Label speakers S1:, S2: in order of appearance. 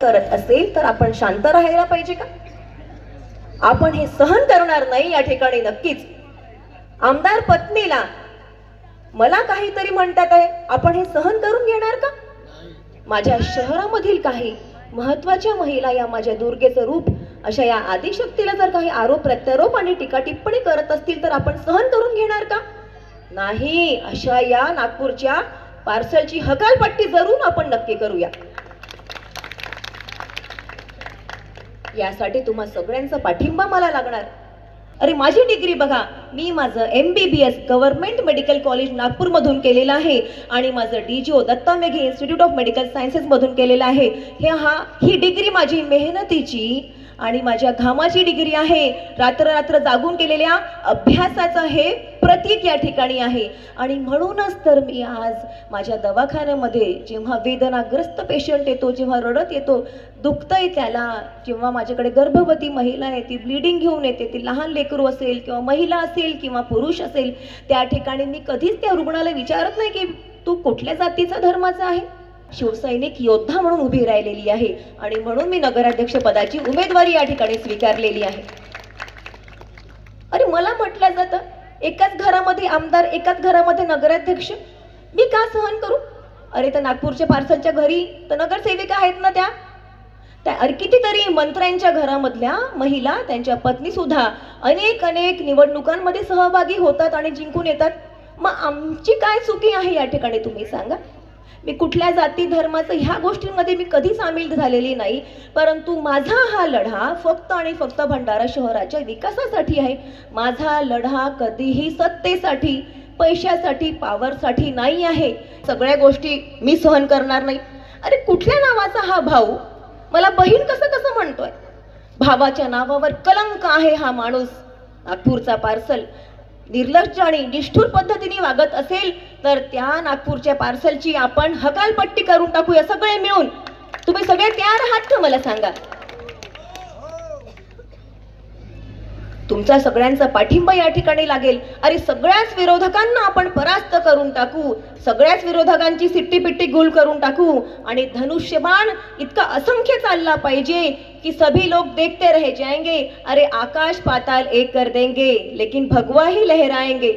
S1: करत असेल तर आपण शांत राहायला पाहिजे का? आपण हे सहन करणार नाही या ठिकाणी नक्कीच. आमदार पत्नीला मला काहीतरी म्हणतात आहे, आपण हे सहन करून घेणार का? माझ्या शहरामधील काही महत्वाच्या महिला या माझ्या दुर्गेचं रूप अशा या आदिशक्तीला जर काही आरोप प्रत्यारोप आणि टीका टिप्पणी करत असतील तर आपण सहन करून घेणार का? नाही. अशा या नागपूरच्या पार्सलची हकालपट्टी जरूर आपण नक्की करूया. यासाठी तुम्हा सगळ्यांचा पाठिंबा मला लागणार. अरे माझी डिग्री बघा, मी माझं MBBS government medical college Nagpur मधून केलेलं आहे आणि माझं DGO Datta Meghe institute of medical sciences मधून केलेलं आहे. ही डिग्री माझी मेहनतीची आणि माझ्या घामाची डिग्री आहे. रात्र रात्र जागून केलेल्या अभ्यासाचं हे प्रतीक या ठिकाणी आहे. आणि म्हणूनच तर मी आज माझ्या दवाखान्यामध्ये जेव्हा वेदनाग्रस्त पेशंट येतो, जेव्हा रडत येतो, दुखतंय त्याला, जेव्हा माझ्याकडे गर्भवती महिला आहे, ती ब्लिडिंग घेऊन येते, ती लहान लेकरू असेल किंवा महिला असेल किंवा पुरुष असेल, त्या ठिकाणी मी कधीच त्या रुग्णाला विचारत नाही की तू कुठल्या जातीचा धर्माचा आहे. शिवसैनिक योद्धा म्हणून उभी राहिलेली आहे आणि म्हणून मी नगराध्यक्ष पदाची उमेदवारी या ठिकाणी स्वीकारलेली आहे. अरे मला म्हटलं जातं एकाच घरामध्ये आमदार, एकाच घरामध्ये नगराध्यक्ष, मी का सहन करू? अरे तर नागपूरच्या पार्सलच्या घरी तर नगरसेविका आहेत ना, त्या कितीतरी मंत्र्यांच्या घरामधल्या महिला, त्यांच्या पत्नी सुद्धा अनेक निवडणुकांमध्ये सहभागी होतात आणि जिंकून येतात. मग आमची काय चुकी आहे या ठिकाणी तुम्ही सांगा. मी कुठल्या जाती धर्माचं ह्या गोष्टींमध्ये मी कधी सामील झालेली नाही, परंतु माझा हा लढा फक्त आणि फक्त भंडारा शहराच्या विकासासाठी आहे. माझा लढा कधीही सत्तेसाठी, पैशासाठी, पॉवरसाठी नाही आहे. सगळ्या गोष्टी मी सहन करणार नाही. अरे कुठल्या नावाचा हा भाऊ मला बहीण कसं म्हणतोय? भावाच्या नावावर कलंक आहे हा माणूस. नागपूरचा पार्सल निर्लज्ज आणि निष्ठुर पद्धतीने वागत असेल तर त्या नागपूरच्या पार्सलची आपण हकालपट्टी करून टाकूया सगळे मिळून. तुम्ही सगळे तयार आहात का मला सांगा? तुमचा सगळ्यांचा पाठिंबा या ठिकाणी लागेल. अरे सगळ्याच विरोधकांना आपण परास्त करून टाकू, सगळ्याच विरोधकांची सिट्टीपिट्टी गुल करून टाकू आणि धनुष्यबाण इतका असंख्य चालला पाहिजे कि सभी लोग देखते रह जाएंगे. अरे आकाश पाताल एक कर देंगे लेकिन भगवा ही लहराएंगे.